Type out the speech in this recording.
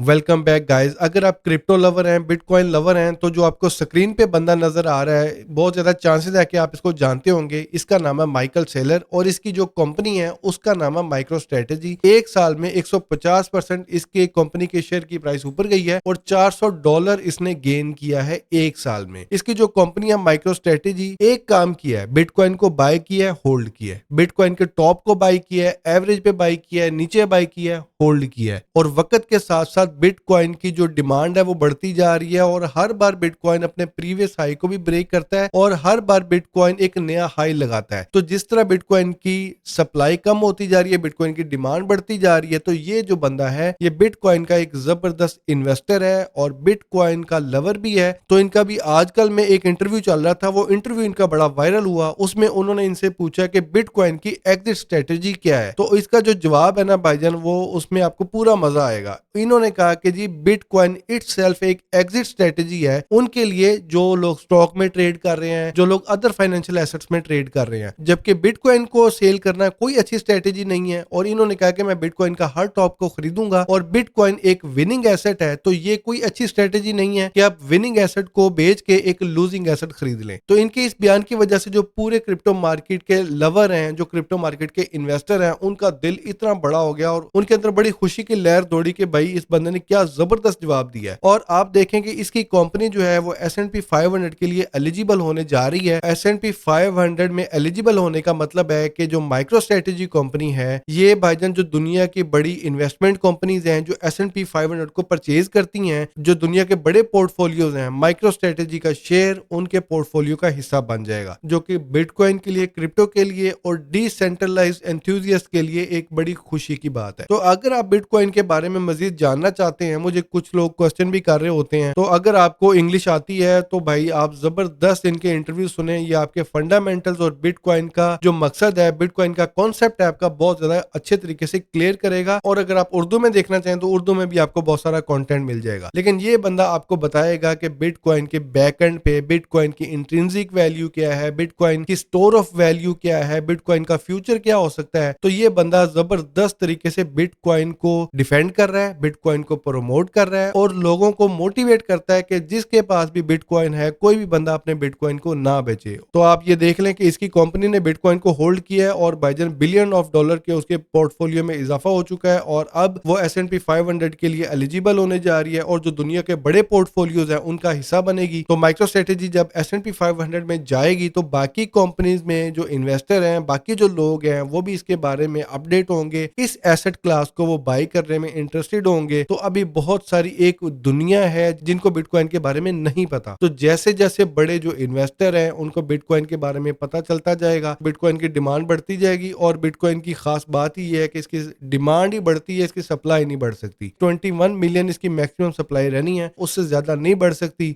Welcome back guys. अगर आप crypto lover हैं, बिटकॉइन लवर हैं, तो जो आपको स्क्रीन पे बंदा नजर आ रहा है, बहुत ज्यादा चांसेस है कि आप इसको जानते होंगे। इसका नाम है माइकल सेलर और इसकी जो कंपनी है उसका नाम है माइक्रो स्ट्रेटेजी। एक साल में 150% इसके कंपनी के शेयर की प्राइस ऊपर गई है और $400 इसने गेन किया है एक साल में। इसकी जो कंपनी है माइक्रो स्ट्रेटेजी, एक काम किया है, बिटकॉइन को बाय किया है, होल्ड किया है, बिटकॉइन के टॉप को बाय किया है, एवरेज पे बाय किया है, नीचे बाय किया है, होल्ड किया है। और वक्त के साथ साथ बिटकॉइन की जो डिमांड है वो बढ़ती जा रही है और हर बार बिटकॉइन अपने प्रीवियस हाई को भी ब्रेक करता है और हर बार बिटकॉइन एक नया हाई लगाता है। तो जिस तरह बिटकॉइन की सप्लाई कम होती जा रही है, बिटकॉइन की डिमांड बढ़ती जा रही है, तो ये जो बंदा है ये बिटकॉइन का एक जबरदस्त इन्वेस्टर है और बिटकॉइन का लवर भी है। तो इनका भी आजकल में एक इंटरव्यू चल रहा था, वो इंटरव्यू इनका बड़ा वायरल हुआ। उसमें उन्होंने इनसे पूछा कि बिटकॉइन की एग्जिट स्ट्रेटेजी क्या है। तो इसका जो जवाब है ना भाईजान, वो उसमें आपको पूरा मजा आएगा। इन्होंने कहा कि जी बिटकॉइन इटसेल्फ एक एग्जिट स्ट्रेटेजी है उनके लिए जो लोग स्टॉक में ट्रेड कर रहे हैं, जो लोग अदर फाइनेंशियल एसेट्स में ट्रेड कर रहे हैं, जबकि बिटकॉइन को सेल करना कोई अच्छी स्ट्रेटेजी नहीं है। और इन्होंने कहा कि मैं बिटकॉइन का हर टॉप को खरीदूंगा और बिटकॉइन एक विनिंग एसेट है, तो ये कोई अच्छी स्ट्रेटेजी नहीं है कि आप विनिंग एसेट को बेच के एक लूजिंग एसेट खरीद लें। तो इनके इस बयान की वजह से जो पूरे क्रिप्टो मार्केट के लवर हैं, जो क्रिप्टो मार्केट के इन्वेस्टर हैं, उनका दिल इतना बड़ा हो गया और उनके अंदर बड़ी खुशी की लहर दौड़ी कि भाई इस बंदे ने क्या जबरदस्त जवाब दिया है। और आप देखें कि इसकी कंपनी जो है वो S&P 500 के लिए एलिजिबल होने जा रही है। S&P 500 में एलिजिबल होने का मतलब है कि जो माइक्रो स्ट्रेटेजी कंपनी है, ये भाईजान जो दुनिया की बड़ी इन्वेस्टमेंट कंपनीज हैं जो S&P 500 को परचेज करती हैं, जो दुनिया के बड़े पोर्टफोलियोज हैं, माइक्रो स्ट्रेटेजी का शेयर उनके पोर्टफोलियो का हिस्सा बन जाएगा, जो कि बिटकॉइन के लिए, क्रिप्टो के लिए और डिसेंट्रलाइज्ड एंथुसियास्ट के लिए एक बड़ी खुशी की बात है। तो अगर आप बिटकॉइन के बारे में मजीद जानना चाहते हैं, मुझे कुछ लोग क्वेश्चन भी कर रहे होते हैं, तो अगर आपको इंग्लिश आती है तो भाई आप जबरदस्त इनके इंटरव्यू सुने। ये आपके फंडामेंटल्स और बिटकॉइन का जो मकसद है, बिटकॉइन का कॉन्सेप्ट है, आपका बहुत ज्यादा अच्छे तरीके से क्लियर करेगा। और अगर आप उर्दू में देखना चाहें तो उर्दू में भी आपको बहुत सारा कंटेंट मिल जाएगा। लेकिन ये बंदा आपको बताएगा कि बिटकॉइन के बैकएंड पे बिटकॉइन की इंट्रिंसिक वैल्यू क्या है, बिटकॉइन की स्टोर ऑफ वैल्यू क्या है, बिटकॉइन का फ्यूचर क्या हो सकता है। तो ये बंदा जबरदस्त तरीके से बिटकॉइन को डिफेंड कर रहा है, बिटकॉइन को प्रमोट कर रहा है और लोगों को मोटिवेट करता है कि जिसके पास भी बिटकॉइन है, कोई भी बंदा अपने बिटकॉइन को ना बेचे। तो आप ये देख लें कि इसकी कंपनी ने बिटकॉइन को होल्ड किया है और भाईजान बिलियन ऑफ डॉलर के उसके पोर्टफोलियो में इजाफा हो चुका है और अब वो S&P 500 के लिए एलिजिबल होने जा रही है और जो दुनिया के बड़े पोर्टफोलियोज हैं उनका हिस्सा बनेगी। तो माइक्रो स्ट्रेटेजी जब S&P 500 में जाएगी तो बाकी कंपनीज में जो इन्वेस्टर हैं, बाकी जो लोग हैं, वो भी इसके बारे में अपडेट होंगे, इस एसेट क्लास को वो बाई करने में इंटरेस्टेड होंगे। तो अभी बहुत सारी एक दुनिया है जिनको बिटकॉइन के बारे में नहीं पता। तो जैसे जैसे बड़े जो इन्वेस्टर हैं उनको बिटकॉइन के बारे में पता चलता जाएगा, बिटकॉइन की डिमांड बढ़ती जाएगी। और बिटकॉइन की खास बात ही है कि इसकी डिमांड ही बढ़ती है, इसकी सप्लाई नहीं बढ़ सकती। 21 मिलियन इसकी मैक्सिमम सप्लाई रहनी है, उससे ज्यादा नहीं बढ़ सकती।